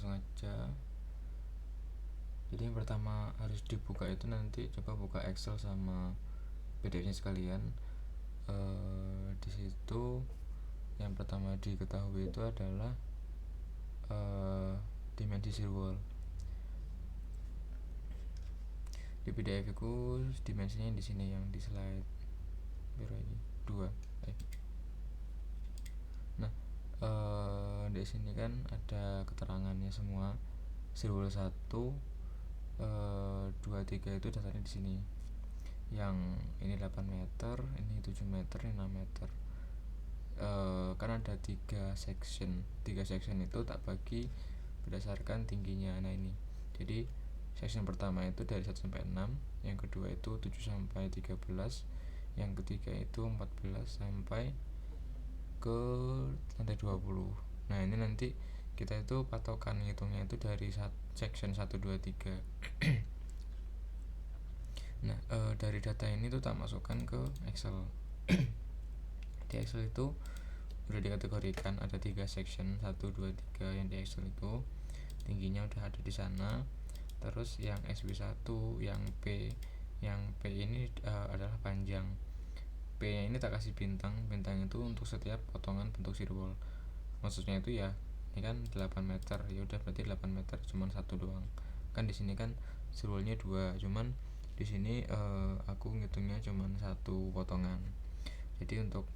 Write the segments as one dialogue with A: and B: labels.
A: langsung aja. Jadi yang pertama harus dibuka itu nanti coba buka Excel sama PDF-nya sekalian. Di situ yang pertama diketahui itu adalah dimensi shear wall. Di PDF itu dimensinya di sini yang di slide biru ini 2. Nah, di sini kan ada keterangannya semua. Shear wall 1, 2, 3 itu dasarnya di sini. Yang ini 8 meter, ini 7 meter, ini 6 meter. Kan ada 3 section. 3 section itu tak bagi berdasarkan tingginya. Nah ini. Jadi section pertama itu dari 1 sampai 6, yang kedua itu 7 sampai 13, yang ketiga itu 14 sampai ke lantai 20. Nah ini nanti kita itu patokan ngitungnya itu dari section 1, 2, 3. Nah dari data ini tuh tak masukkan ke Excel. Di Excel itu udah dikategorikan ada 3 section 1, 2, 3 yang di Excel itu tingginya udah ada di sana. Terus yang SB1, yang P ini adalah panjang. P nya ini tak kasih bintang itu untuk setiap potongan bentuk shear wall. Maksudnya itu ya ini kan 8 meter, ya udah berarti 8 meter cuman satu doang. Kan di sini kan shear wall-nya 2, cuman di sini aku ngitungnya cuman satu potongan. Jadi untuk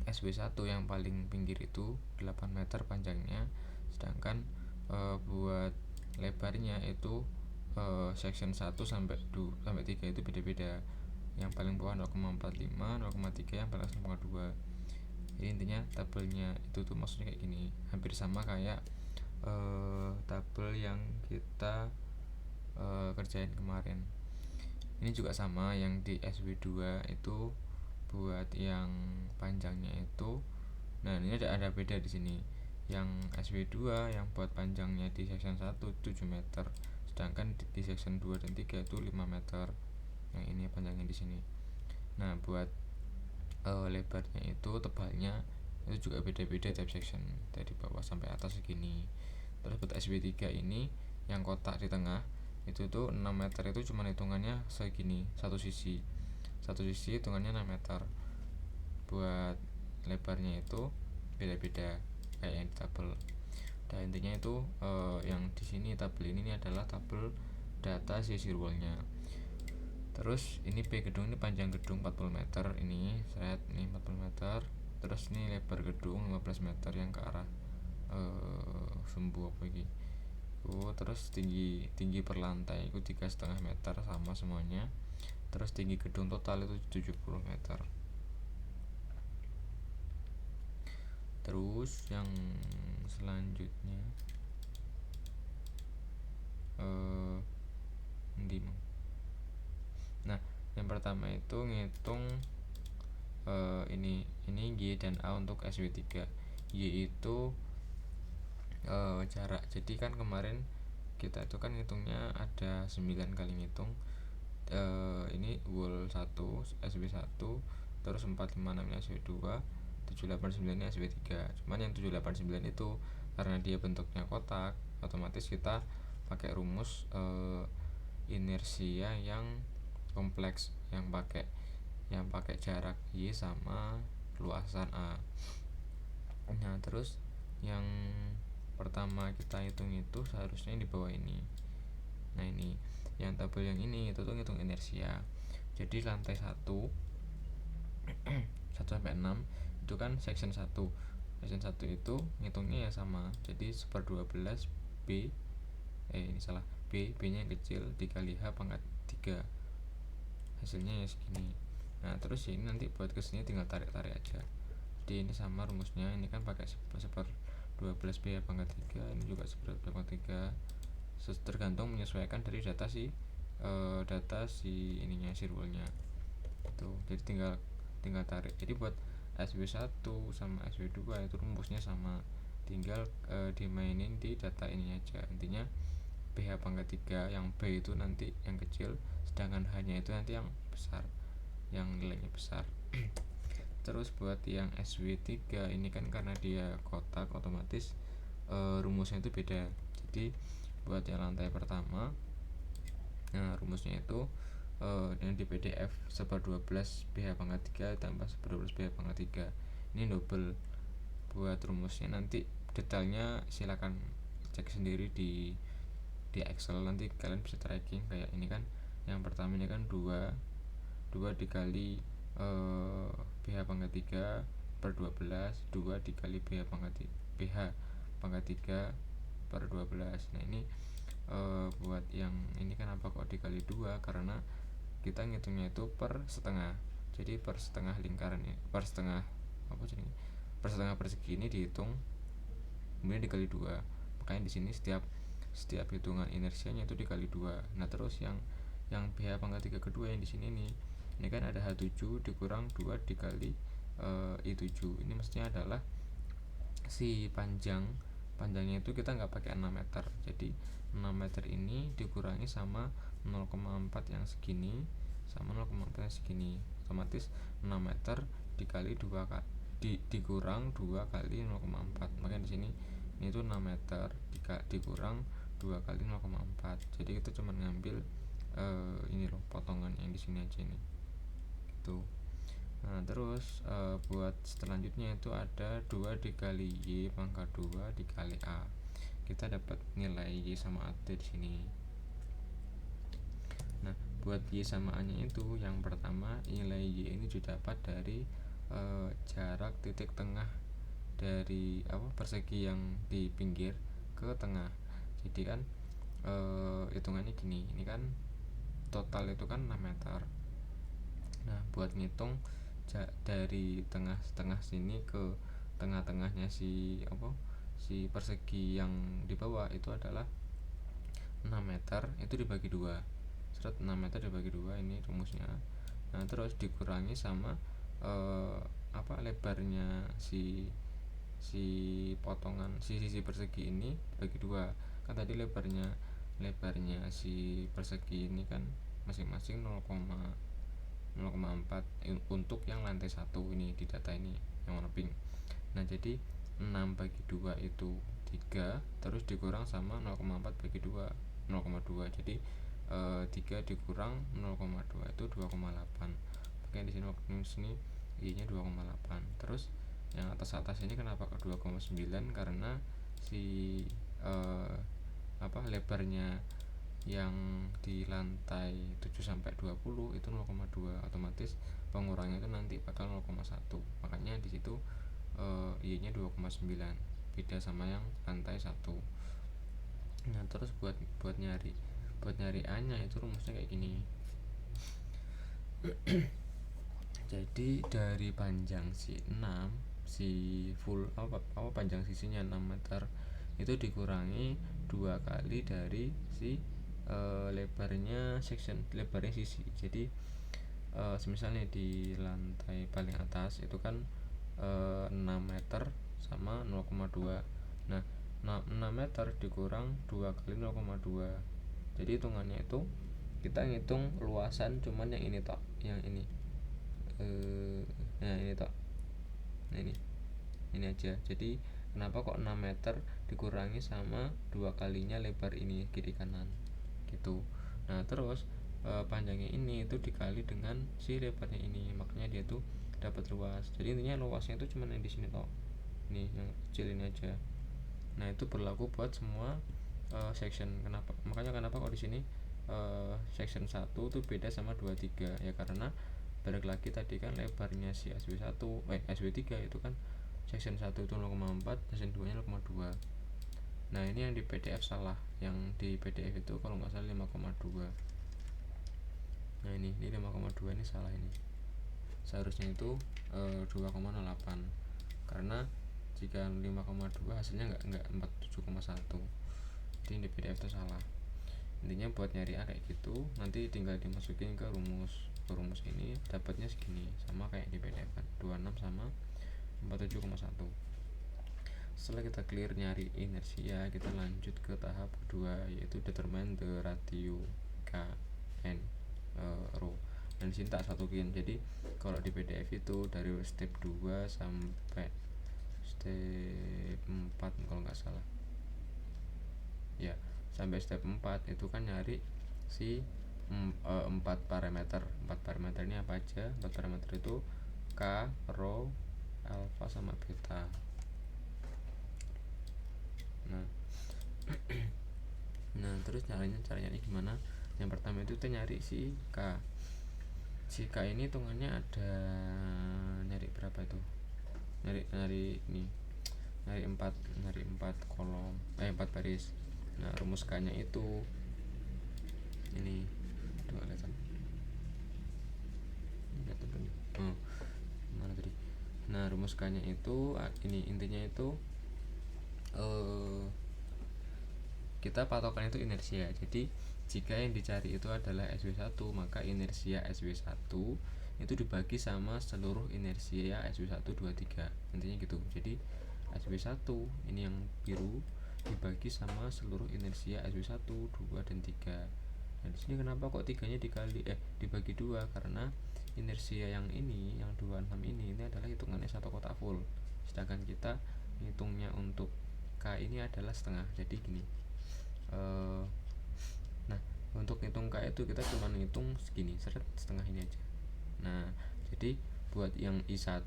A: SB1 yang paling pinggir itu 8 meter panjangnya, sedangkan buat lebarnya itu section 1 sampai 3 itu beda-beda. Yang paling bawah 0,45, 0,3, yang paling atas 0,2. Jadi intinya tabelnya itu tuh maksudnya kayak gini, hampir sama kayak tabel yang kita kerjain kemarin. Ini juga sama yang di SW2 itu buat yang panjangnya itu. Nah ini ada beda di sini. Yang SW2 yang buat panjangnya di section 1 7 meter, sedangkan di section 2 dan 3 itu 5 meter. Yang ini panjangnya di sini. Nah buat lebarnya itu, tebalnya itu juga beda-beda tiap section, dari bawah sampai atas segini. Terus buat SW3 ini yang kotak di tengah itu tuh 6 meter itu cuma hitungannya segini, satu sisi hitungannya 6 meter. Buat lebarnya itu beda-beda kayak yang di tabel. Dan intinya itu yang di sini tabel ini adalah tabel data shear wall-nya. Terus ini P gedung, ini panjang gedung 40 meter, ini set ini 40 meter. Terus ini lebar gedung 15 meter yang ke arah sumbu apa ini. Terus tinggi per lantai itu 3,5 meter sama semuanya. Terus tinggi gedung total itu 70 meter. Terus yang selanjutnya nah yang pertama itu ngitung ini Y dan A untuk SW3. Y itu jarak. Jadi kan kemarin kita itu kan ngitungnya ada 9 kali ngitung. Ini wall 1 SW1, terus 456 ini SW2, 789 ini SW3. Cuman yang 789 itu karena dia bentuknya kotak, otomatis kita pakai rumus inersia yang kompleks, yang pakai jarak Y sama luasan A. Nah terus yang pertama kita hitung itu seharusnya di bawah ini. Nah ini yang tabel yang ini itu tuh ngitung inersia. Jadi lantai 1 1 sampai 6 itu kan section 1. Section 1 itu ngitungnya ya sama. Jadi 1/12 B ini salah, B nya yang kecil dikali H pangkat 3. Hasilnya ya segini. Nah terus ini nanti buat kesini tinggal tarik-tarik aja. Jadi ini sama rumusnya, ini kan pakai 1/12 B pangkat 3, ini juga 1/12 pangkat 3. Tergantung menyesuaikan dari data si ininya shear wall-nya. Tuh, jadi tinggal tarik. Jadi buat SW1 sama SW2 itu rumusnya sama. Tinggal dimainin di data ini aja. Intinya BH pangkat 3, yang B itu nanti yang kecil, sedangkan H-nya itu nanti yang besar, yang nilainya besar. Terus buat yang SW3 ini kan karena dia kotak, otomatis rumusnya itu beda. Jadi buat yang lantai pertama, nah rumusnya itu yang di PDF seper 12 PH pangkat 3 tambah seper 12 PH pangkat 3. Ini double. Buat rumusnya nanti detailnya silakan cek sendiri di Excel, nanti kalian bisa tracking kayak ini kan. Yang pertama ini kan 2 dikali PH pangkat 3 per 12, 2 dikali PH pangkat 3 per 12. Nah ini buat yang ini kenapa kok dikali 2, karena kita ngitungnya itu per setengah. Jadi per setengah lingkaran ya, per setengah persegi ini dihitung kemudian dikali 2. Makanya di sini setiap hitungan inersianya itu dikali 2. Nah terus yang PH pangkat 3 kedua yang di sini nih, ini kan ada H7 dikurang 2 dikali I7. Ini mestinya adalah si panjangnya itu kita nggak pakai 6 meter. Jadi 6 meter ini dikurangi sama 0,4 yang segini sama 0,4 yang segini, otomatis 6 meter dikali 2 dikurang 2 kali 0,4. Makanya di sini ini tuh 6 meter dikurang 2 kali 0,4. Jadi kita cuma ngambil ini loh potongan yang di sini aja ini gitu. Nah terus buat selanjutnya itu ada 2 dikali Y pangkat 2 dikali A. Kita dapat nilai Y sama A di sini. Nah buat Y sama A nya itu yang pertama nilai Y ini didapat dari jarak titik tengah dari persegi yang di pinggir ke tengah. Jadi kan hitungannya gini, ini kan total itu kan 6 meter. Nah buat ngitung dari tengah sini ke tengah-tengahnya si persegi yang di bawah itu adalah 6 meter, itu dibagi 2. 6 meter dibagi 2 ini rumusnya. Nah terus dikurangi sama lebarnya si potongan sisi persegi ini bagi 2. Kan tadi lebarnya si persegi ini kan masing-masing 0,4 untuk yang lantai 1 ini di data ini yang warna pink. Nah jadi 6 bagi 2 itu 3, terus dikurang sama 0,4 bagi 2 0,2. Jadi 3 dikurang 0,2 itu 2,8. Makanya di sini I nya 2,8. Terus yang atas ini kenapa ke 2,9, karena si lebarnya yang di lantai 7 sampai 20 itu 0,2, otomatis pengurangnya itu nanti bakal 0,1. Makanya di situ Y nya 2,9, beda sama yang lantai 1. Nah terus buat nyari A nya itu rumusnya kayak gini. Jadi dari panjang si 6, si full panjang sisinya 6 meter itu dikurangi 2 kali dari si lebarnya sisi. Jadi misalnya di lantai paling atas itu kan 6 meter sama 0,2. Nah 6 meter dikurang 2 kali 0,2. Jadi hitungannya itu kita ngitung luasan cuman yang ini tok, yang ini ini tok. Nah ini aja. Jadi kenapa kok 6 meter dikurangi sama 2 kalinya lebar ini kiri kanan gitu. Nah terus panjangnya ini itu dikali dengan si lebarnya ini, makanya dia tuh dapat luas. Jadi intinya luasnya itu cuma yang di sini toh, ini yang kecil ini aja. Nah itu berlaku buat semua section. Makanya kenapa kok di sini section 1 tuh beda sama 2, 3 ya, karena balik lagi tadi kan lebarnya si SW3 itu kan section 1 itu 0,4, section 2 nya 0,2. Nah ini yang di PDF salah, yang di PDF itu kalau nggak salah 5,2. Nah ini 5,2 ini salah, ini seharusnya itu 2,08, karena jika 5,2 hasilnya nggak 47,1. Jadi di PDF itu salah. Intinya buat nyari A kayak gitu, nanti tinggal dimasukin ke rumus ini dapatnya segini, sama kayak di PDF kan 26 sama 47,1. Setelah kita clear nyari inersia, kita lanjut ke tahap kedua, yaitu determine the ratio K N rho. Dan disini tak satuin. Jadi kalau di PDF itu dari step 2 sampai step 4 kalau nggak salah. ya sampai step 4 itu kan nyari si 4 parameter. 4 parameter ini apa aja? 4 parameter itu K, rho, alpha sama beta. Nah, nah terus caranya gimana? Yang pertama itu kita nyari si K. Si K ini hitungannya ada, nyari berapa itu? Nyari ini. Nyari 4 kolom, 4 baris. Nah, rumus K-nya itu ini. Coba kelihatan. Mana tadi? Nah, rumus K-nya itu ini, intinya itu kita patokan itu inersia. Jadi jika yang dicari itu adalah SW1, maka inersia SW1 itu dibagi sama seluruh inersia SW1, 2, 3. Intinya gitu. Jadi SW1 ini yang biru dibagi sama seluruh inersia SW1, 2, dan 3. Nah, di sini kenapa kok 3-nya dibagi 2? Karena inersia yang ini, yang 26 ini adalah hitungannya satu kotak full. Sedangkan kita hitungnya untuk K ini adalah setengah. Jadi gini. Nah, untuk hitung K itu kita cuma ngitung segini, setengah ini aja. Nah, jadi buat yang I1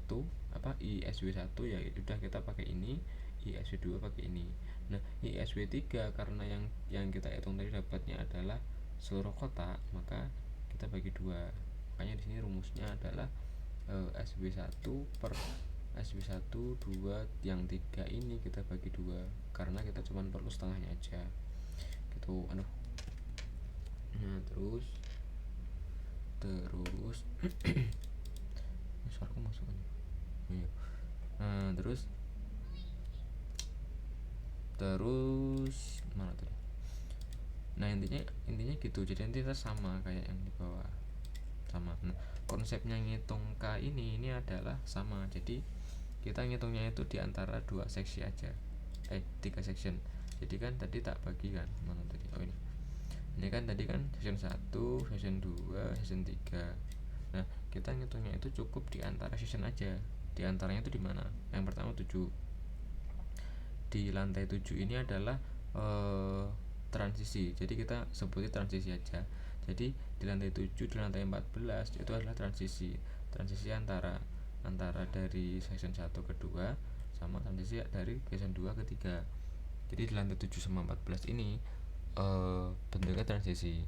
A: ISW1 ya udah kita pakai ini, ISW2 pakai ini. Nah, ISW3 karena yang kita hitung tadi dapatnya adalah seluruh kotak, maka kita bagi 2. Makanya di sini rumusnya adalah SW1 per SW1 2, yang 3 ini kita bagi 2 karena kita cuma perlu setengahnya aja gitu. Nah, terus suaraku masuk kan. Nah, terus mana tadi? Nah, intinya gitu. Jadi nanti kita sama kayak yang di bawah, sama. Nah, konsepnya ngitung K ini adalah sama. Jadi kita ngitungnya itu di antara 2 seksi aja, 3 section. Jadi kan tadi tak bagi kan, mana tadi? Oh, ini kan tadi kan section 1, section 2, section 3. Nah, kita ngitungnya itu cukup di antara section aja. Di antaranya itu di mana? Yang pertama 7. Di lantai 7 ini adalah transisi. Jadi kita sebutnya transisi aja. Jadi di lantai 7, di lantai 14 itu adalah transisi. Transisi antara dari section 1 ke 2 sama transisi dari section 2 ke 3. Jadi di lantai 7 sama 14 ini bentuknya transisi.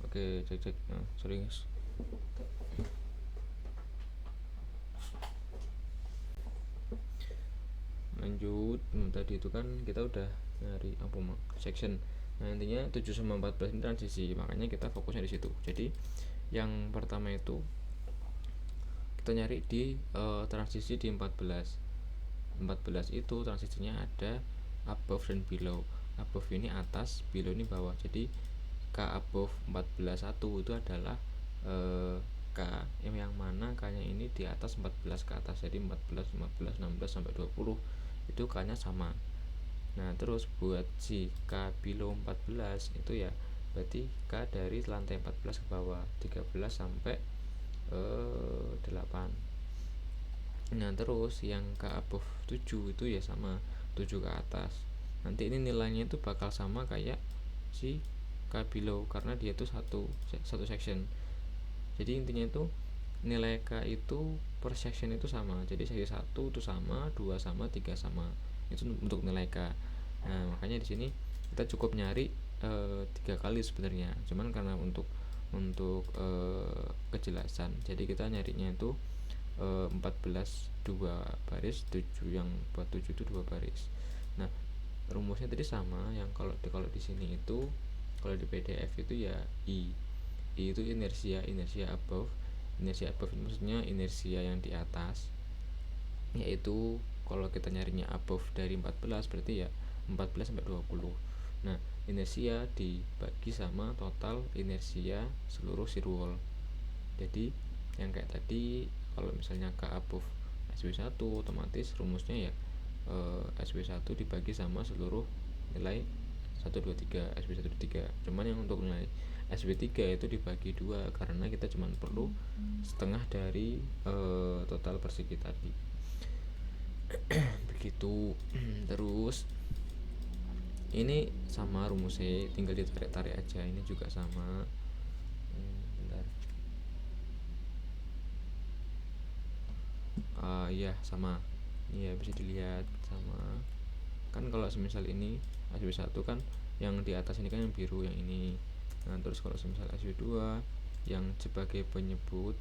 A: Oke, cek. Nah, sorry guys. Lanjut. Tadi itu kan kita udah nyari section. Nah, intinya 7 sama 14 ini transisi, makanya kita fokusnya di situ. Jadi yang pertama itu kita nyari di transisi di 14 itu transisinya ada above dan below. Above ini atas, below ini bawah. Jadi K above 14 1 itu adalah K yang mana K nya ini di atas 14 ke atas. Jadi 14, 15, 16 sampai 20 itu K nya sama. Nah, terus buat si K below 14 itu ya berarti K dari lantai 14 ke bawah, 13 sampai 8. Nah, terus yang K above 7 itu ya sama, 7 ke atas. Nanti ini nilainya itu bakal sama kayak si K below karena dia itu satu section. Jadi intinya itu nilai K itu per section itu sama. Jadi seksi 1 itu sama, 2 sama, 3 sama. Itu untuk nilai K. Nah, makanya di sini kita cukup nyari 3 kali sebenarnya. Cuman karena untuk kejelasan, jadi kita nyarinya itu 14 2 baris, 7 yang buat 7 itu 2 baris. Nah, rumusnya tadi sama yang kalau di sini itu, kalau di PDF itu ya I itu inersia above. Inersia above maksudnya inersia yang di atas, yaitu kalau kita nyarinya above dari 14 berarti ya 14 sampai 20. Nah, inersia dibagi sama total inersia seluruh shear wall. Jadi yang kayak tadi, kalau misalnya K above SW1 otomatis rumusnya ya SW1 dibagi sama seluruh nilai 1 2 3 SW1 2 3. Cuman yang untuk nilai SW3 itu dibagi 2 karena kita cuma perlu setengah dari total persegi tadi. Begitu. Terus ini sama rumusnya, tinggal ditarik-tarik aja. Ini juga sama. Bentar. Iya sama. Iya bisa dilihat sama. Kan kalau semisal ini SW1 kan yang di atas ini kan yang biru, yang ini. Nah, terus kalau semisal SW2 yang sebagai penyebut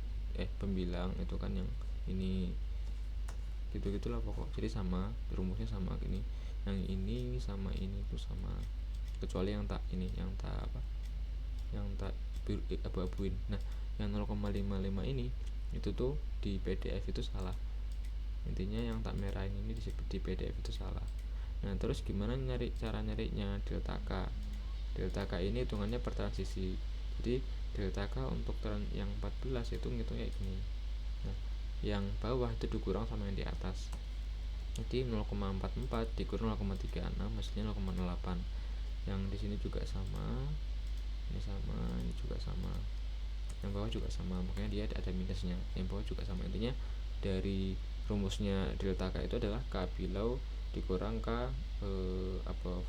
A: pembilang itu kan yang ini. Gitu-gitulah pokok. Jadi sama, rumusnya sama gini. Yang ini sama ini itu sama. Kecuali yang tak ini, yang tak apa? Yang tak biru abu-abuin. Nah, yang 0,55 ini itu tuh di PDF itu salah. Intinya yang tak merah ini di PDF itu salah. Nah, terus gimana cara nyarinya delta K? Delta K ini hitungannya per transisi. Jadi delta K untuk yang 14 itu ngitungnya gini. Nah, yang bawah itu dikurang sama yang di atas. Jadi 0,44 dikurang 0,36 hasilnya 0,08. Yang di sini juga sama. Ini sama, ini juga sama. Yang bawah juga sama, makanya dia ada minusnya. Yang bawah juga sama. Intinya dari rumusnya delta K itu adalah K below dikurang K above.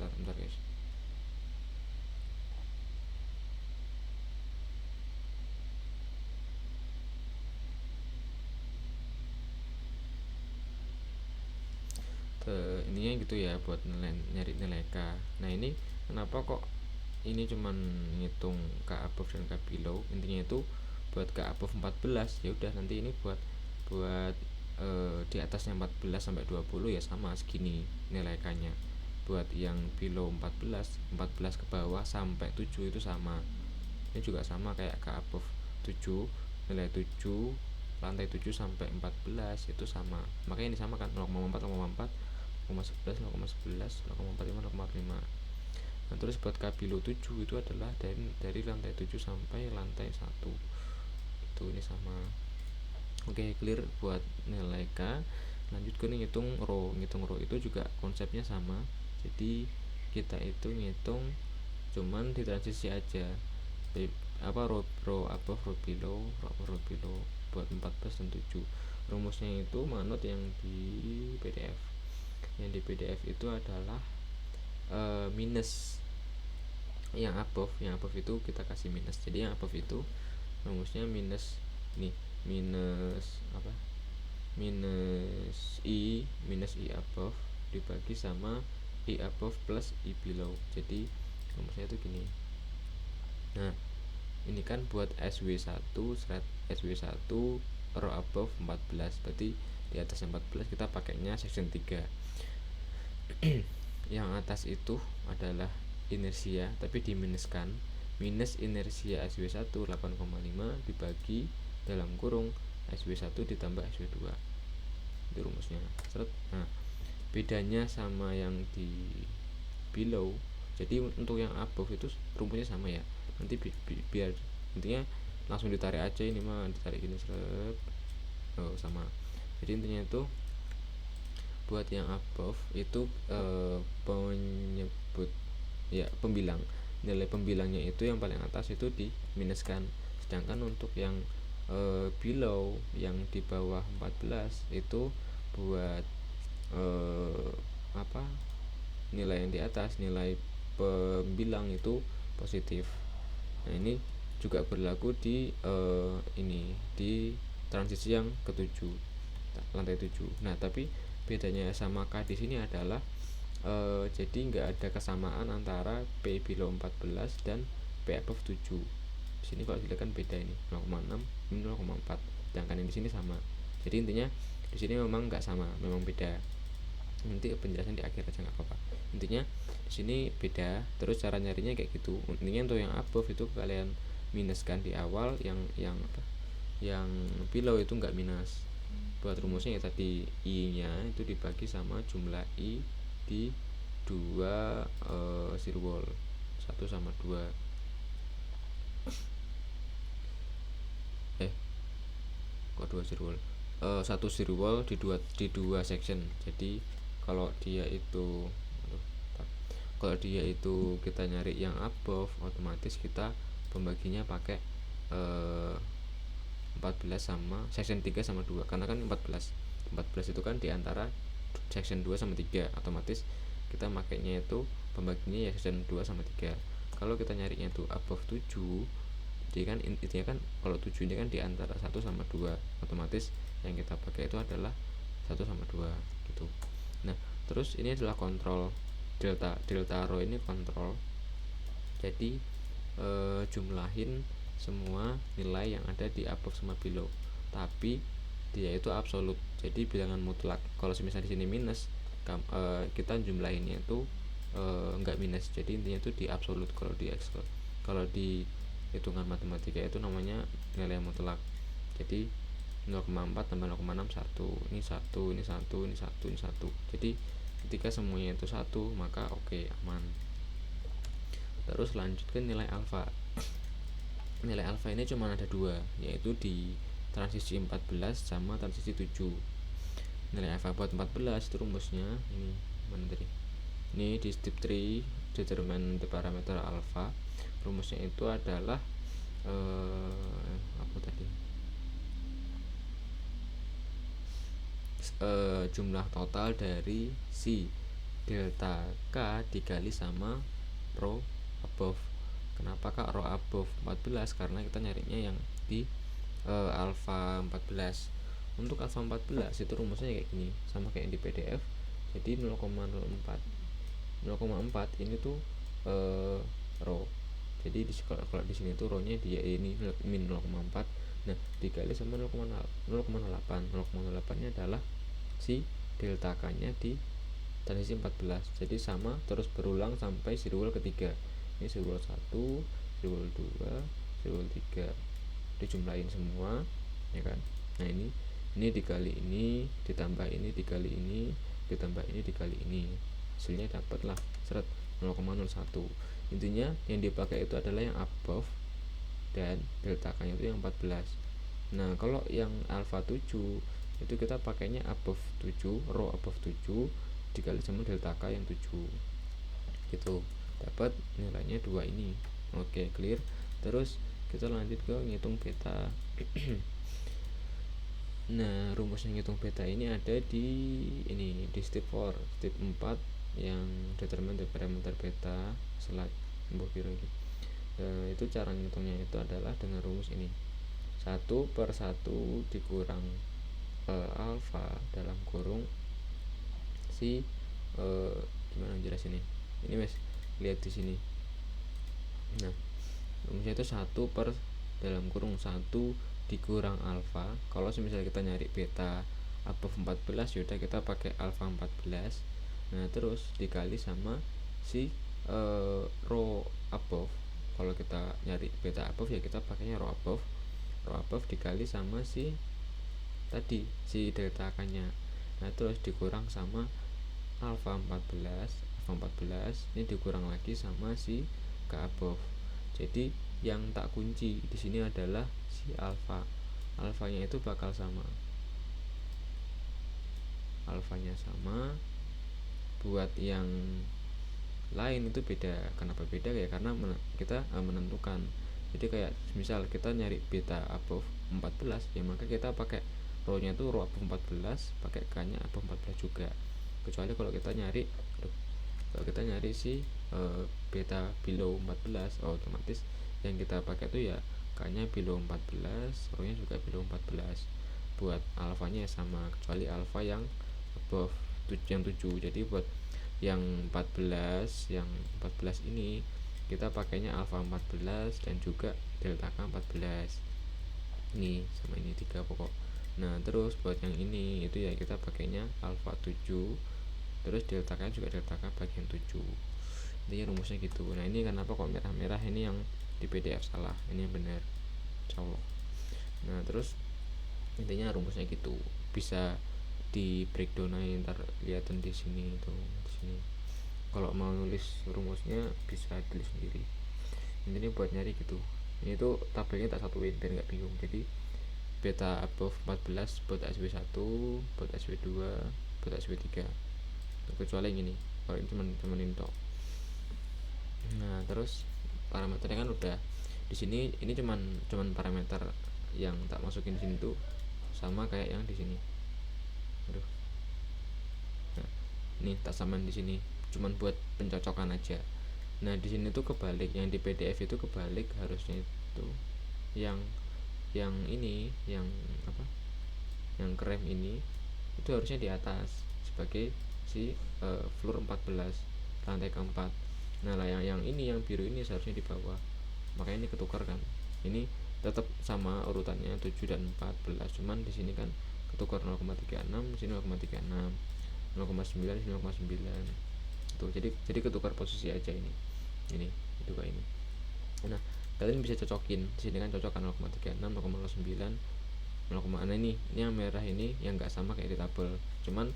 A: Bentar guys. Ininya gitu ya buat nyari nilai K. Nah, ini kenapa kok ini cuman ngitung K above dan K below? Intinya itu buat K above 14 ya udah, nanti ini buat di atasnya 14 sampai 20 ya sama segini nilai K-nya. Buat yang below 14 ke bawah sampai 7 itu sama. Ini juga sama kayak K above 7, nilai 7 lantai 7 sampai 14 itu sama. Makanya ini sama kan 0,4 0,11 0,11 0,45 0,5. Nah, terus buat K below 7 itu adalah dari lantai 7 sampai lantai 1 itu ini sama. Oke, clear buat nilai K. Lanjut ke ngitung row itu juga konsepnya sama. Jadi kita itu ngitung cuman di transisi aja, row above, row below buat 14 dan 7. Rumusnya itu manut yang di PDF. Yang di PDF itu adalah minus yang above itu kita kasih minus. Jadi yang above itu rumusnya minus nih, minus i above dibagi sama i above plus i below. Jadi rumusnya itu gini. Nah, ini kan buat SW1 row above 14, berarti di atasnya 14 kita pakainya section 3. Yang atas itu adalah inersia tapi diminuskan, minus inersia SW1 8,5 dibagi dalam kurung SW1 ditambah SW2. Itu rumusnya. Nah, bedanya sama yang di below. Jadi untuk yang above itu rumusnya sama ya. Nanti biar intinya langsung ditarik aja, ini mah ditarik gini sama. Jadi intinya itu buat yang above itu penyebut ya pembilang, nilai pembilangnya itu yang paling atas itu diminuskan. Sedangkan untuk yang below yang di bawah 14 itu buat nilai yang di atas, nilai pembilang itu positif. Nah, ini juga berlaku di di transisi yang ketujuh. lantai 7. Nah, tapi bedanya sama K di sini adalah jadi nggak ada kesamaan antara P below 14 dan P above 7. Di sini kalau dilihat kan beda ini 0,6 ini 0,4, sedangkan yang di sini sama. Jadi intinya di sini memang nggak sama, memang beda. Nanti penjelasan di akhir aja nggak apa-apa. Intinya di sini beda. Terus cara nyarinya kayak gitu. Intinya untuk yang above itu kalian minuskan di awal, yang apa? Yang below itu nggak minus. Buat rumusnya ya tadi I nya itu dibagi sama jumlah I di 2 zero wall 1 sama 2. Kok 2 zero wall? 1 zero wall di 2 section. Jadi kalau dia itu kita nyari yang above, otomatis kita pembaginya pakai 14 sama section 3 sama 2, karena kan 14 itu kan diantara section 2 sama 3, otomatis kita makainya itu pembaginya ya section 2 sama 3. Kalau kita nyarinya itu above 7, jadi kan intinya kan kalau 7 ini kan diantara 1 sama 2, otomatis yang kita pakai itu adalah 1 sama 2 gitu. Nah, terus ini adalah kontrol delta row, ini kontrol. Jadi jumlahin semua nilai yang ada di above sama below, tapi dia itu absolut, jadi bilangan mutlak. Kalau misalnya di sini minus, kita jumlahinnya itu enggak minus, jadi intinya itu di absolut. Kalau di Excel, kalau di hitungan matematika itu namanya nilai mutlak. Jadi 0,4 tambah 0,6 1, ini 1, ini 1, ini 1, ini 1. Jadi ketika semuanya itu 1, maka oke, aman. Terus lanjut ke nilai alfa. Nilai alfa ini cuma ada 2, yaitu di transisi 14 sama transisi 7. Nilai alfa buat 14 itu rumusnya ini mana tadi? Ini di step 3 determine the parameter alpha. Rumusnya itu adalah apa tadi? Jumlah total dari si delta K dikali sama row above. Kenapa Kak row above 14? Karena kita nyarinya yang di alpha 14. Untuk alpha 14 itu rumusnya kayak gini, sama kayak di PDF. Jadi 0,04 ini tuh row. Jadi kalau di sini tuh row-nya dia ini min 0,4. Nah, dikali sama 0,08 nya adalah si delta K-nya di transisi 14. Jadi sama terus berulang sampai zero wall ketiga. Ini zero wall 1, zero wall 2, zero wall 3. Dijumlahin semua, ya kan? Nah, ini dikali ini, ditambah ini dikali ini, ditambah ini dikali ini. Hasilnya dapatlah seret 0,01. Intinya yang dipakai itu adalah yang above dan delta K-nya itu yang 14. Nah, kalau yang alpha 7 itu kita pakainya above 7, row above 7 dikali sama delta K yang 7. Gitu. Dapat nilainya 2 ini. Oke, clear. Terus kita lanjut ke ngitung beta. Nah, rumusnya ngitung beta ini ada di step 4, step 4 yang determine the parameter beta slide kira gitu. Itu cara ngitungnya itu adalah dengan rumus ini. 1/1 dikurang alfa dalam kurung si gimana jelasin ini mas, lihat di sini. Nah, rumusnya itu 1 per dalam kurung 1 dikurang alfa. Kalau misalnya kita nyari beta above 14, yaudah kita pakai alfa 14. Nah, terus dikali sama si row above. Kalau kita nyari beta above ya kita pakainya row above dikali sama si tadi si delta K-nya. Nah, terus dikurang sama alfa 14 ini dikurang lagi sama si K above. Jadi yang tak kunci di sini adalah si alfa. Alfanya itu bakal sama. Alfanya sama. Buat yang lain itu beda. Kenapa beda ya? Karena kita menentukan. Jadi kayak misal kita nyari beta above 14, ya maka kita pakai row-nya itu row above 14, pakai K-nya above 14 juga. Kecuali kalau kita nyari si beta below 14, otomatis yang kita pakai itu ya K-nya below 14, row-nya juga below 14. buat alfanya sama, kecuali alfa yang above yang 7. Jadi buat yang 14 ini kita pakainya alfa 14 dan juga delta K 14 ini sama ini 3 pokok. Nah terus buat yang ini itu ya kita pakainya alfa 7 terus delta K juga delta K bagian 7. Intinya rumusnya gitu. Nah ini kenapa kok merah-merah, ini yang di PDF salah, ini yang benar insyaallah. Nah terus intinya rumusnya gitu, bisa di breakdown aja ntar liatin di sini tuh, di sini kalau mau nulis rumusnya bisa tulis sendiri. Intinya buat nyari gitu, ini tuh tabelnya tak satuin biar nggak bingung. Jadi beta above 14 buat SW1, buat SW2, buat SW3, kecuali yang ini, kalau ini cuman ini tok. Nah terus parameternya kan udah di sini, ini cuman parameter yang tak masukin di sini tuh sama kayak yang di sini. Aduh. Nah, ini tak samaan di sini, cuman buat pencocokan aja. Nah, di sini tuh kebalik, yang di PDF itu kebalik harusnya itu. Yang ini, yang apa? Yang krem ini itu harusnya di atas sebagai si floor 14, lantai keempat. Nah, lah yang ini yang biru ini seharusnya di bawah. Makanya ini ketukar kan. Ini tetap sama urutannya 7 dan 14, cuman di sini kan ketukar 0,36, sini 0,36, 0,9, sini 0,9. Tuh, jadi ketukar posisi aja ini itu kayak ini. Nah, kalian bisa cocokin di sini kan, cocok kan 0,36, 0,09, 0, nah ini yang merah ini yang enggak sama kayak di tabel. Cuman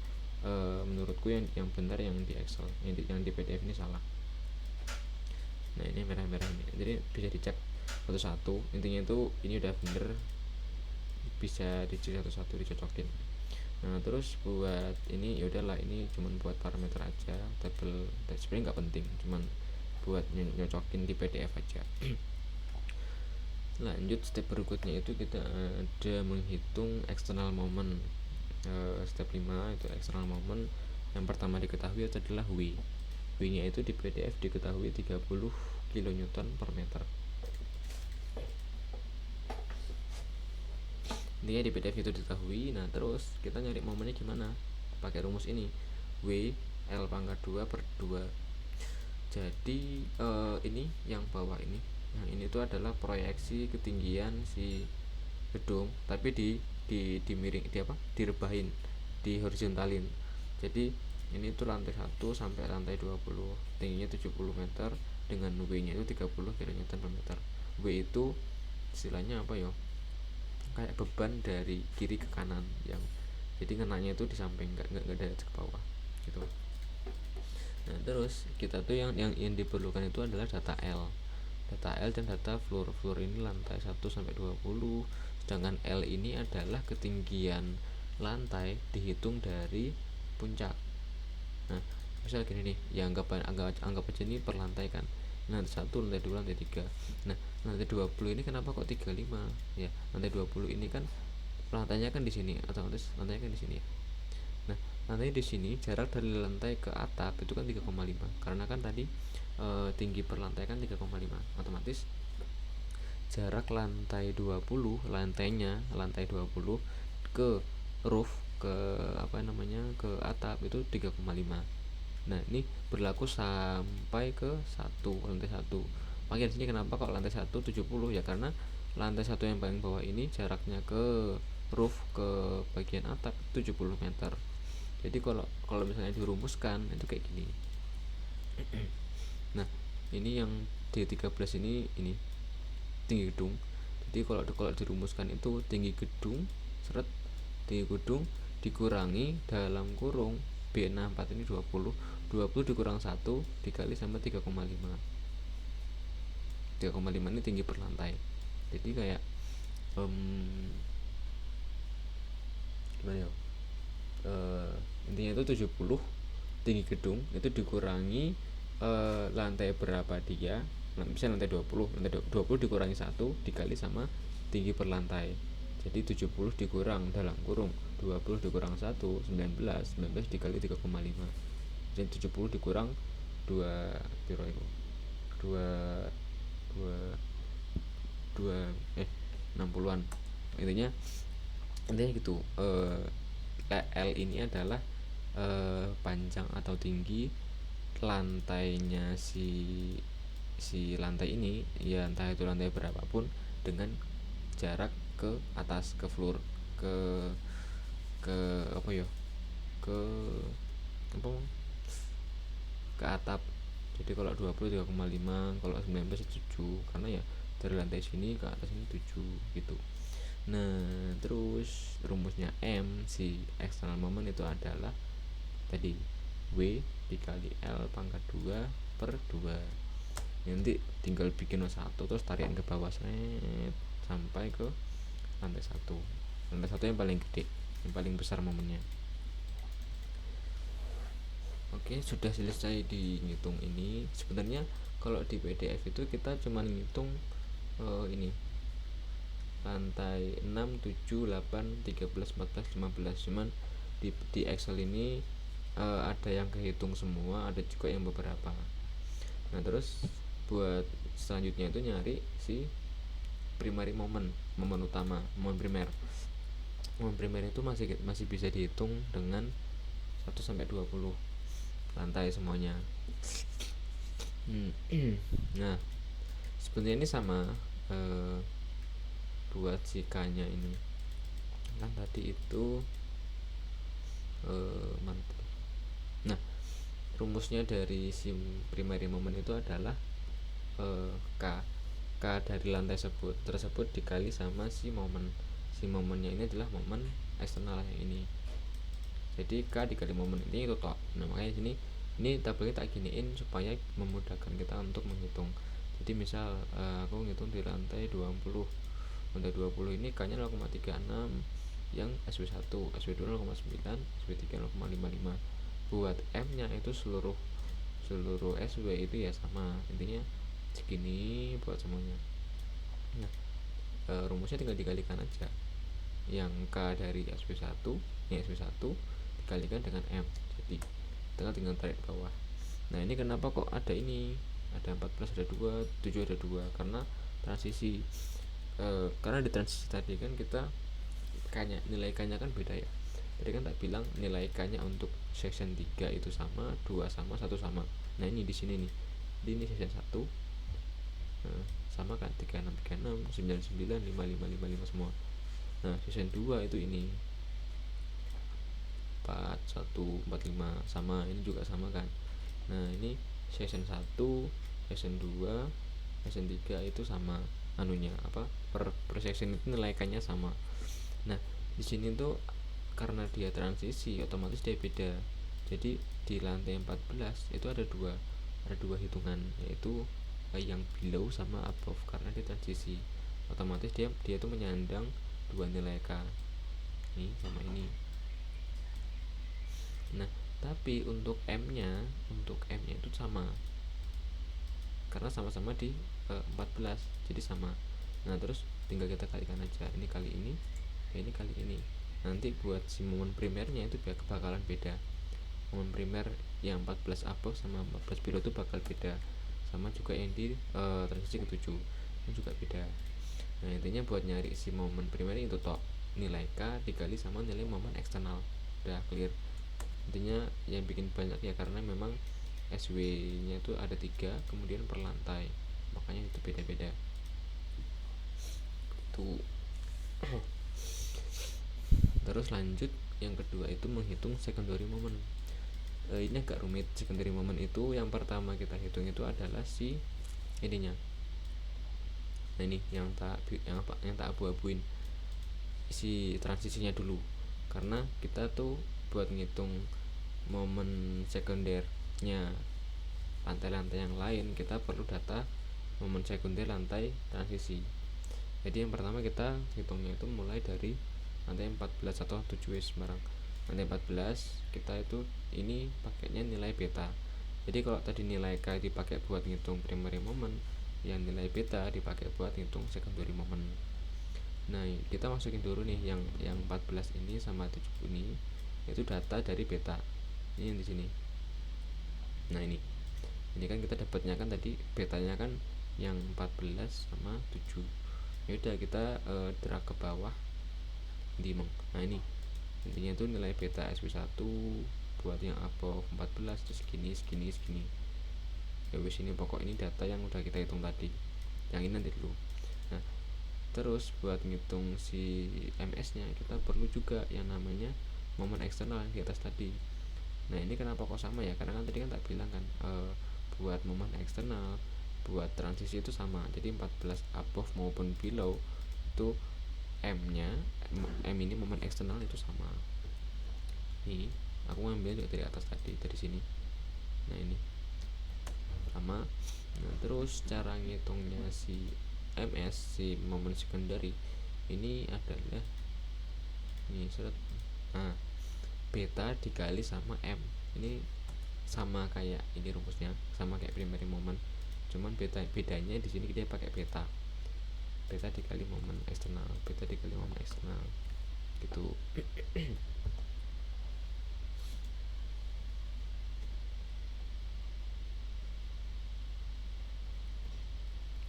A: menurutku yang benar yang di Excel, yang di PDF ini salah. Nah, ini merah-merah ini. Jadi bisa dicek satu-satu. Intinya itu ini udah bener, bisa dicek satu-satu, dicocokin. Nah terus buat ini ya udahlah, ini cuman buat parameter aja, tabel sebenarnya nggak penting, cuman buat nyocokin di PDF aja. Lanjut step berikutnya itu kita ada menghitung external moment. Step 5 itu external moment. Yang pertama diketahui adalah W nya itu di PDF diketahui 30 kN per meter. Intinya di PDF itu diketahui. Nah terus kita nyari momennya gimana, pakai rumus ini, W L pangkat 2 per 2. Jadi ini yang bawah ini, yang ini itu adalah proyeksi ketinggian si gedung, tapi di miring, direbahin, di horizontalin. Jadi ini tuh lantai 1 sampai lantai 20, tingginya 70 meter dengan W nya itu 30 kN per meter. W itu istilahnya apa ya, kayak beban dari kiri ke kanan, yang jadi ngenanya itu di samping, nggak dari ke bawah gitu. Nah terus kita tuh yang diperlukan itu adalah data L dan data floor ini lantai 1 sampai 20, sedangkan L ini adalah ketinggian lantai dihitung dari puncak. Nah misal gini nih, ya anggap aja ini per lantai kan, lantai 1, lantai 2, lantai 3. Nah lantai 20 ini kenapa kok 35 ya, lantai 20 ini kan lantainya kan di sini, otomatis lantainya kan di sini ya. Nah lantainya di sini, jarak dari lantai ke atap itu kan 3,5, karena kan tadi tinggi per lantai kan 3,5, otomatis jarak lantai 20, lantai 20 ke roof, ke ke atap itu 3,5. Nah ini berlaku sampai ke lantai 1. Makanya di sini kenapa kok lantai 1 70 ya, karena lantai 1 yang paling bawah ini jaraknya ke roof, ke bagian atap 70 meter. Jadi kalau misalnya dirumuskan itu kayak gini. Nah ini yang D13 ini tinggi gedung. Jadi kalau dirumuskan itu tinggi gedung dikurangi dalam kurung B64 ini 20 dikurang 1 dikali sama 3,5 ini tinggi per lantai. Jadi kayak gimana ya, intinya itu 70 tinggi gedung itu dikurangi lantai berapa dia, misalnya lantai 20 dikurangi 1 dikali sama tinggi per lantai. Jadi 70 dikurang dalam kurung 20 dikurang 1 19 dikali 3,5. Jadi 70 dikurang 2 piro itu 60-an. Intinya intinya gitu. L ini adalah panjang atau tinggi lantainya si lantai ini, ya entah itu lantai berapapun, dengan jarak ke atas, ke floor, ke ke apa ya, ke apa, ke atap. Jadi kalau 20 3,5, kalau 19 7, karena ya dari lantai sini ke atas ini 7 gitu. Nah, terus rumusnya M, si external moment itu adalah tadi W dikali L pangkat 2 per 2. Nanti tinggal bikin satu terus tarikan ke bawah sampai ke lantai 1. Lantai 1 yang paling gede, yang paling besar momennya. Oke, sudah selesai dihitung ini. Sebenarnya kalau di PDF itu kita cuma ngitung ini lantai 6, 7, 8, 13, 14, 15. Cuman di Excel ini ada yang kehitung semua, ada juga yang beberapa. Nah, terus buat selanjutnya itu nyari si primary moment utama, moment primer. Moment primer itu masih bisa dihitung dengan 1 sampai 20 lantai semuanya. Nah, sebenarnya ini sama buat si K-nya ini. Kan tadi itu mantap. Nah, rumusnya dari si primary moment itu adalah K dari lantai tersebut dikali sama si momen. Si momennya ini adalah momen eksternal yang ini. Jadi K dikali momen ini itu tok. Nah, makanya ini tabelnya tak giniin supaya memudahkan kita untuk menghitung. Jadi misal aku ngitung di lantai 20. Lantai 20 ini K nya 0,36, yang SW1, SW2 0,9, SW3 0,55. Buat M nya itu seluruh SW itu ya sama, intinya segini buat semuanya. Nah, rumusnya tinggal dikalikan aja. Yang K dari SW1, ini SW1 dikalikan dengan M, jadi tinggal tarik bawah. Nah, ini kenapa kok ada ini, ada 14, ada 2, 7 ada 2, karena transisi. Karena di transisi tadi kan kita nilai K-nya kan beda ya. Tadi kan tak bilang nilai K-nya untuk section 3 itu sama, 2 sama, 1 sama. Nah, ini di sini nih. Ini section 1. Nah, sama kan 36 36, 99, 55 55 semua. Nah, section 2 itu ini 41 45 sama, ini juga sama kan. Nah, ini section 1, section 2, section 3 itu sama anunya apa, per section itu nilai K-nya sama. Nah, di sini tuh karena dia transisi otomatis dia beda. Jadi di lantai 14 itu ada dua hitungan, yaitu yang below sama above, karena dia transisi otomatis dia tuh menyandang dua nilai K, ini sama ini. Nah, tapi untuk M-nya itu sama, karena sama-sama di 14, jadi sama. Nah, terus tinggal kita kalikan aja, ini kali ini, ini kali ini. Nanti buat si momen primernya itu bakalan beda. Momen primer yang 14 above sama 14 below itu bakal beda. Sama juga yang di transisi ke-7 itu juga beda. Nah, intinya buat nyari si momen primer itu tok, nilai K dikali sama nilai momen eksternal. Udah clear. Intinya yang bikin banyak ya karena memang SW nya itu ada 3, kemudian per lantai, makanya itu beda-beda tuh. Terus lanjut, yang kedua itu menghitung secondary moment. Ini agak rumit. Secondary moment itu yang pertama kita hitung itu adalah si ininya. Nah, ini yang tak abu-abuin, si transisinya dulu, karena kita tuh buat ngitung momen sekundernya lantai-lantai yang lain kita perlu data momen sekunder lantai transisi. Jadi yang pertama kita hitungnya itu mulai dari lantai 14 atau 7 sembarang. Lantai 14 kita itu ini pakainya nilai beta. Jadi kalau tadi nilai K dipakai buat ngitung primary moment, yang nilai beta dipakai buat ngitung secondary moment. Nah, kita masukin dulu nih yang 14 ini sama 7 ini, itu data dari beta. Ini yang di sini. Nah, ini kan kita dapatnya kan tadi betanya kan yang 14 sama 7. Ya udah, kita drag ke bawah Nah ini intinya itu nilai beta SW1 buat yang above 14 terus segini. Ya wis, ini pokok ini data yang udah kita hitung tadi. Yang ini nanti dulu. Nah, terus buat ngitung si MS nya kita perlu juga yang namanya momen eksternal yang di atas tadi. Nah ini kenapa kok sama ya, karena kan tadi kan tak bilang kan buat momen eksternal, buat transisi itu sama. Jadi 14 above maupun below itu M ini momen eksternal itu sama. Nih aku ngambil dari atas tadi, dari sini. Nah ini sama. Nah terus cara ngitungnya si MS, si momen secondary ini adalah ini seret. Nah beta dikali sama M ini sama kayak ini rumusnya, sama kayak primary moment, cuman bedanya di sini dia pakai beta dikali momen eksternal, gitu.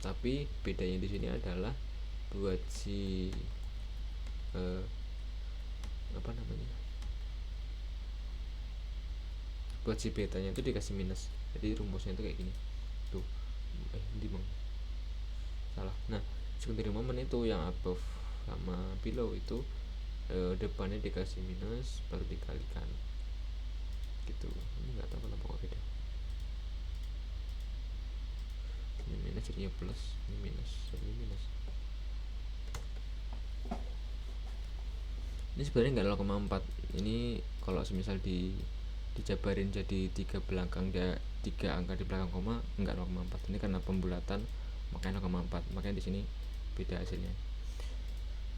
A: Tapi bedanya di sini adalah buat si apa namanya, buat si betanya itu dikasih minus. Jadi rumusnya itu kayak gini tuh. Ini bang salah. Nah secondary moment itu yang above sama below itu depannya dikasih minus baru dikalikan gitu. Ini nggak tahu kenapa kok beda. Ini minus jadinya plus, ini minus jadi minus. Ini sebenarnya nggak 0,4. Ini kalau semisal dijabarin jadi 3 belakang, dia 3 angka di belakang koma, enggak 0,4. Ini karena pembulatan makanya 0,4, makanya di sini beda hasilnya.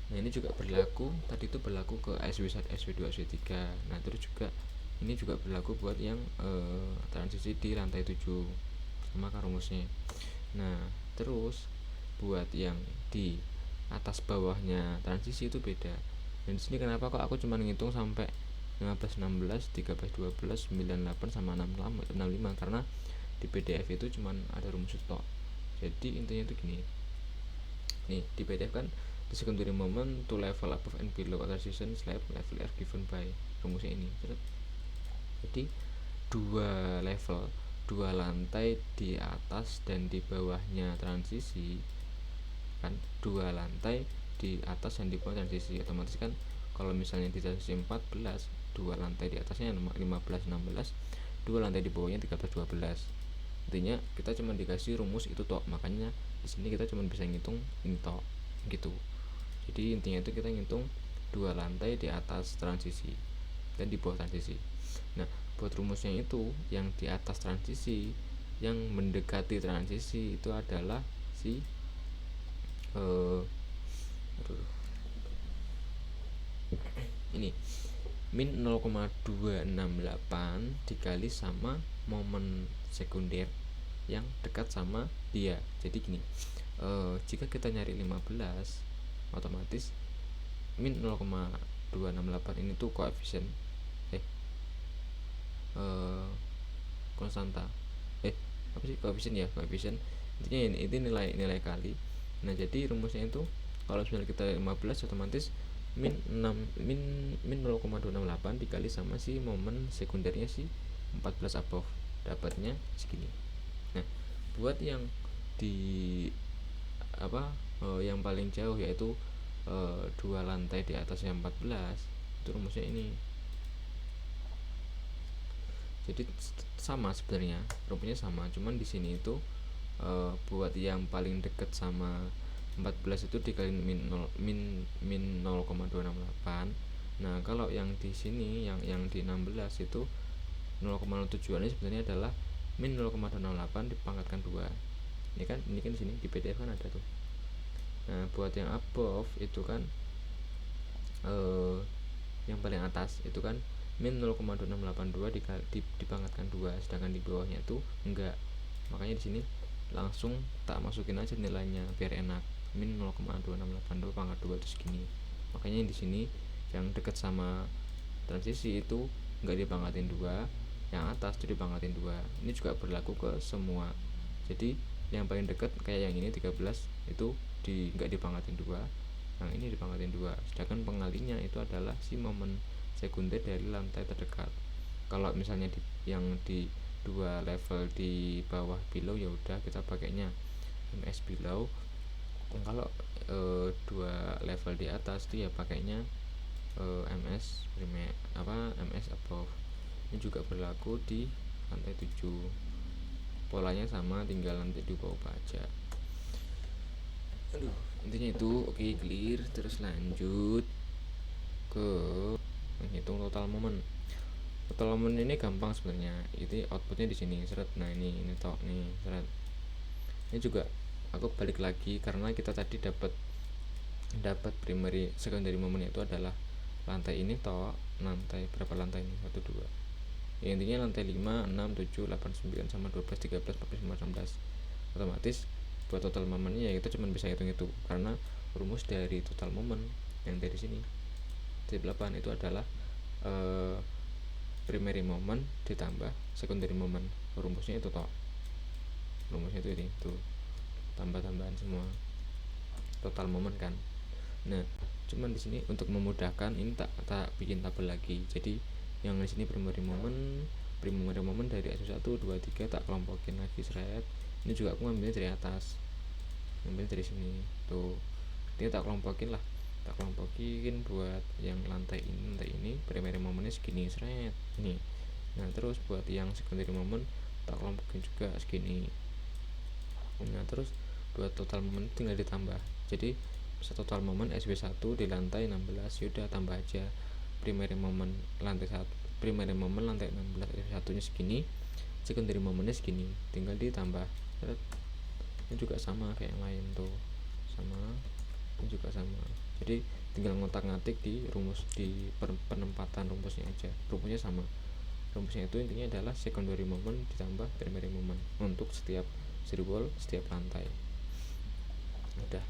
A: Nah ini juga berlaku, tadi itu berlaku ke SW1, SW2, SW3. Nah terus juga ini juga berlaku buat yang transisi di lantai 7 sama kan rumusnya. Nah terus buat yang di atas bawahnya transisi itu beda. Dan di sini kenapa kok aku cuma ngitung sampai 15, 16, 13, 12, 98 sama 65, karena di PDF itu cuma ada rumus tok. Jadi intinya itu gini. Nih di PDF kan the secondary moment to level above and below a transition slab level are given by rumusnya ini. Jadi dua level, 2 lantai di atas dan di bawahnya transisi kan, 2 lantai di atas dan di bawah transisi. Otomatis kan kalau misalnya di transisi 14, 2 lantai di atasnya 15, 16, 2 lantai di bawahnya 13, 12. Intinya kita cuma dikasih rumus itu tok, makanya di sini kita cuma bisa ngitung ini tok gitu. Jadi intinya itu kita ngitung 2 lantai di atas transisi dan di bawah transisi. Nah buat rumusnya itu yang di atas transisi, yang mendekati transisi itu adalah si ini min 0,268 dikali sama momen sekunder yang dekat sama dia. Jadi gini, jika kita nyari 15, otomatis min 0,268 ini tuh koefisien konstanta apa sih koefisien ya, koefisien intinya ini nilai kali. Nah jadi rumusnya itu kalau misalnya kita 15 otomatis min 0,268 dikali sama si momen sekundernya si 14 above, dapatnya segini. Nah buat yang di yang paling jauh yaitu 2 lantai di atasnya 14, itu rumusnya ini. Jadi sama sebenarnya, rumusnya sama, cuman di sini itu buat yang paling deket sama 14 itu dikali min 0,268. Nah kalau yang di sini yang di 16 itu 0,07 ini sebenarnya adalah min 0,268 dipangkatkan 2. Ini kan di sini di PDF kan ada tuh. Nah buat yang above itu kan yang paling atas itu kan min 0,2682 dipangkatkan 2, sedangkan di bawahnya itu enggak. Makanya di sini langsung tak masukin aja nilainya biar enak. Min 0,2682 pangkat 2 itu segini. Makanya di sini yang dekat sama transisi itu enggak dipangkatin 2, yang atas itu dipangkatin 2. Ini juga berlaku ke semua. Jadi yang paling dekat kayak yang ini 13 itu enggak dipangkatin 2, yang ini dipangkatin 2, sedangkan pengalinya itu adalah si momen sekunder dari lantai terdekat. Kalau misalnya yang di 2 level di bawah below ya udah kita pakainya ms below. Kalau 2 level di atas itu ya pakainya ms above. Ini juga berlaku di lantai 7, polanya sama, tinggal nanti diubah aja. Intinya itu. Oke, clear. Terus lanjut ke menghitung total momen. Total momen ini gampang sebenarnya, itu outputnya di sini, seret. Nah ini tok nih, seret. Ini juga aku balik lagi karena kita tadi dapat primary secondary momen itu adalah lantai ini tok. Lantai berapa lantai ini? 1 2 ya, intinya lantai 5 6 7 8 9 sama 12 13 14 15 16. Otomatis buat total momennya ya kita cuma bisa hitung itu, karena rumus dari total momen yang dari sini dari 8 itu adalah primary moment ditambah secondary moment. Rumusnya itu toh, rumusnya itu ini tuh, tambah-tambahan semua total moment kan. Nah cuman di sini untuk memudahkan ini tak bikin tabel lagi. Jadi yang di sini primary moment dari S1 2 3 tak kelompokin lagi, seret. Ini juga aku ngambilnya dari atas, ngambil dari sini tuh, ini tak kelompokin buat yang lantai ini primary momennya segini, seret ini. Nah terus buat yang secondary moment tak kelompokin juga segini. Nah terus buat total moment tinggal ditambah. Jadi total moment SW1 di lantai 16, yaudah tambah aja primary moment lantai 1, primary moment lantai 16 SW1 nya segini, secondary momentnya segini, tinggal ditambah. Ini juga sama kayak yang lain tuh, sama, ini juga sama. Jadi tinggal ngotak-ngatik di rumus, di penempatan rumusnya aja, rumusnya sama. Rumusnya itu intinya adalah secondary moment ditambah primary moment untuk setiap wall, setiap lantai. Udah.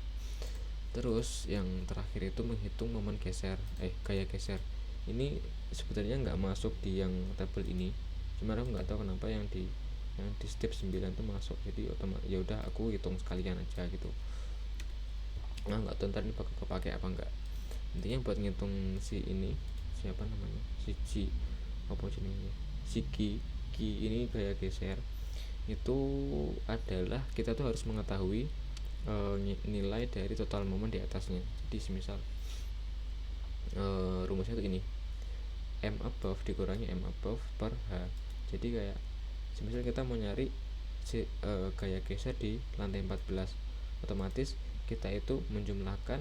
A: Terus yang terakhir itu menghitung momen geser, gaya geser. Ini sebenarnya nggak masuk di yang tabel ini, cuma aku nggak tahu kenapa yang di step 9 itu masuk. Jadi otomatis ya udah aku hitung sekalian aja gitu. Nah nggak tahu ntar ini bakal kepake apa enggak. Intinya buat ngitung si ini, siapa namanya, si G apa jenisnya, si G ini gaya geser itu adalah kita tuh harus mengetahui nilai dari total momen di atasnya. Jadi semisal rumusnya itu ini, M above dikurangi M above per H. Jadi kayak semisal kita mau nyari gaya geser di lantai 14, otomatis kita itu menjumlahkan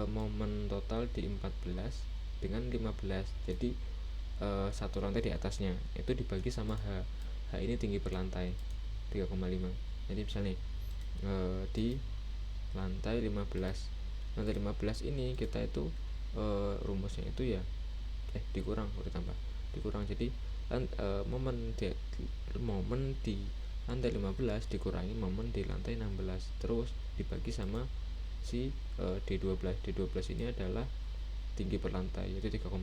A: momen total di 14 dengan 15. Jadi satu lantai di atasnya itu dibagi sama H. H ini tinggi per lantai 3,5. Jadi misalnya di lantai 15 ini kita itu rumusnya itu ya dikurang. Jadi momen di lantai 15 dikurangi momen di lantai 16, terus dibagi sama si D12 ini adalah tinggi per lantai, yaitu 3,5.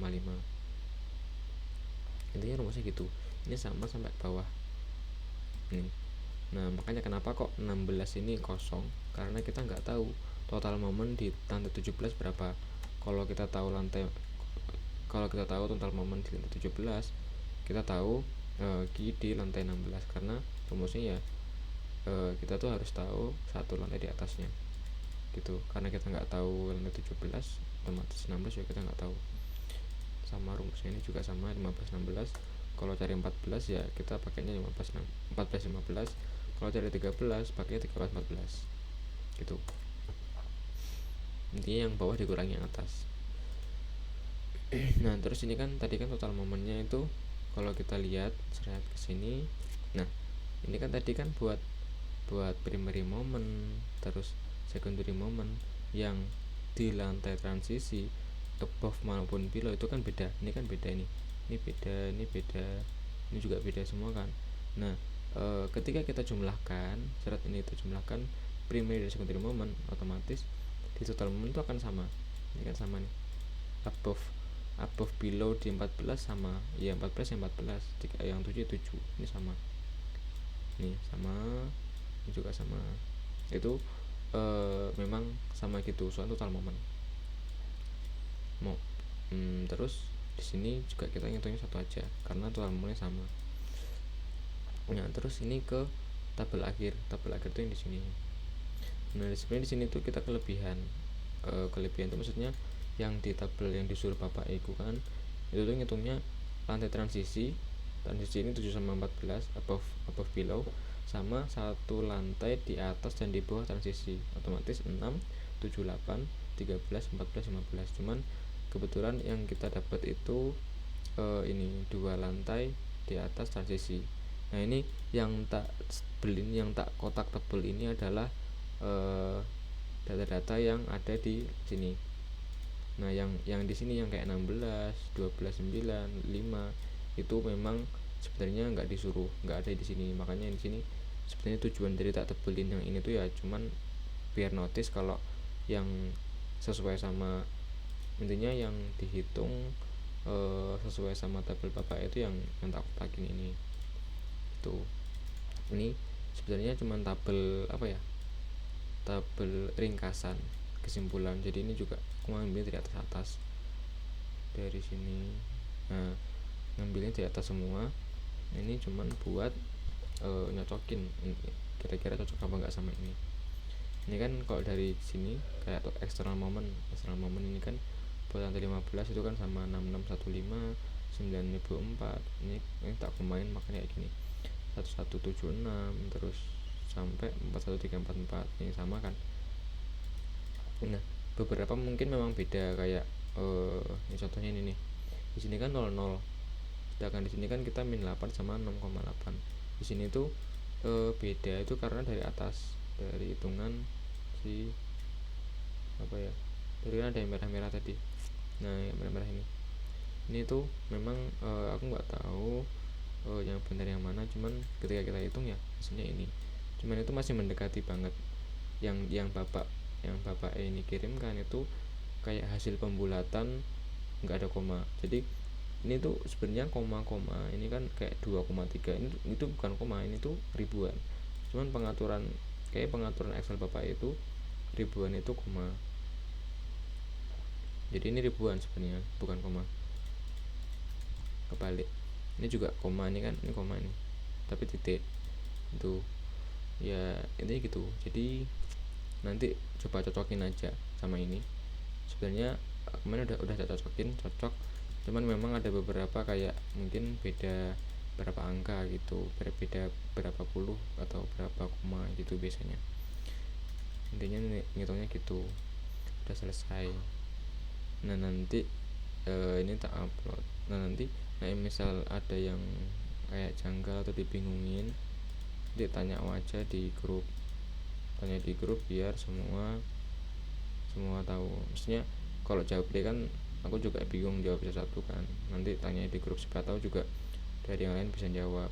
A: Intinya rumusnya gitu. Ini sama sampai bawah ini. Nah makanya kenapa kok 16 ini kosong, karena kita nggak tahu total momen di lantai 17 berapa. Kalau kita tahu total momen di lantai 17, kita tahu Q di lantai 16, karena rumusnya ya kita tuh harus tahu satu lantai di atasnya gitu. Karena kita nggak tahu lantai 17, otomatis 16 ya kita nggak tahu. Sama rumusnya ini juga sama, 15 16. Kalau cari 14 ya kita pakainya 14 15. Kalau cari 13 pakainya 13 14 gitu. Intinya yang bawah dikurangi yang atas. Nah terus ini kan tadi kan total momennya itu kalau kita lihat seret ke sini. Nah ini kan tadi kan buat primary moment, terus secondary moment yang di lantai transisi above maupun below itu kan beda. Ini kan beda, ini beda, ini juga beda semua kan. Nah ketika kita jumlahkan seret ini, itu jumlahkan primary dan secondary moment, otomatis di total moment itu akan sama. Ini kan sama nih, above below di 14 sama ya, 14 yang 14, yang 7 ini sama, ini sama, ini juga sama. Itu memang sama gitu soal total moment. mau terus di sini juga kita ngitungnya satu aja karena total mulai sama. Nah terus ini ke tabel akhir itu yang di sini. Nah sebenarnya di sini tuh kita kelebihan itu maksudnya yang di tabel yang disuruh bapak itu kan itu tuh ngitungnya lantai transisi ini 7 sama 14 above below, sama satu lantai di atas dan di bawah transisi, otomatis 6, 7, 8, 13, 14, 15. Cuman kebetulan yang kita dapat itu ini 2 lantai di atas transisi. Nah ini yang tak kotak tebel ini adalah data-data yang ada di sini. Nah yang di sini yang kayak 16, 12, 9, 5 itu memang sebenarnya nggak disuruh, nggak ada di sini. Makanya di sini sebenarnya tujuan dari tak tebelin yang ini tuh ya cuman biar notice kalau yang sesuai sama, intinya yang dihitung sesuai sama tabel bapak itu yang tak kotakin ini. Itu ini sebenarnya cuman tabel tabel ringkasan kesimpulan. Jadi ini juga aku ngambil dari atas dari sini. Nah ngambilnya di atas semua. Ini cuman buat nyocokin kira-kira cocok apa enggak sama ini. Ini kan kalau dari sini kayak external moment ini kan buat lantai 15 itu kan sama 6615 9004. Ini tak pemain makanya kayak gini 1176 terus sampai 41344 ini sama kan. Nah beberapa mungkin memang beda kayak ini contohnya ini nih, di sini kan 00, sedangkan di sini kan kita min 8 sama 6,8. Di sini tuh beda itu karena dari atas, dari hitungan si dari ada yang merah-merah tadi. Nah yang merah-merah ini tuh memang aku nggak tahu yang benar yang mana, cuman ketika kita hitung ya hasilnya ini. Cuman itu masih mendekati banget yang bapak ini kirimkan itu kayak hasil pembulatan nggak ada koma. Jadi ini tuh sebenarnya koma ini kan kayak 2,3, ini itu bukan koma, ini tuh ribuan. Cuman pengaturan Excel bapak itu ribuan itu koma. Jadi ini ribuan sebenarnya bukan koma, kebalik. Ini juga koma, ini kan ini koma ini tapi titik itu ya intinya gitu. Jadi nanti coba cocokin aja sama ini. Sebenarnya kemarin udah cocokin, cocok, cuman memang ada beberapa kayak mungkin beda berapa angka gitu, beda berapa puluh atau berapa koma gitu biasanya. Intinya ngitungnya gitu. Udah selesai. Nah nanti ini tak upload. Nah nanti misal ada yang kayak janggal atau dibingungin, nanti tanya aja di grup, biar semua tahu. Maksudnya kalau jawab deh kan aku juga bingung jawab satu kan, nanti tanya di grup, siapa tahu juga dari yang lain bisa jawab,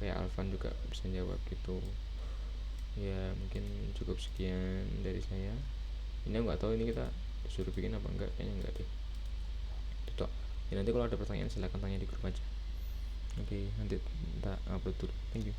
A: kayak Alvan juga bisa jawab gitu ya. Mungkin cukup sekian dari saya. Ini aku nggak tahu ini kita disuruh bikin apa enggak, kayaknya enggak deh. Itu toh ya, nanti kalau ada pertanyaan silahkan tanya di grup aja. Oke, nanti kita upload dulu. Thank you.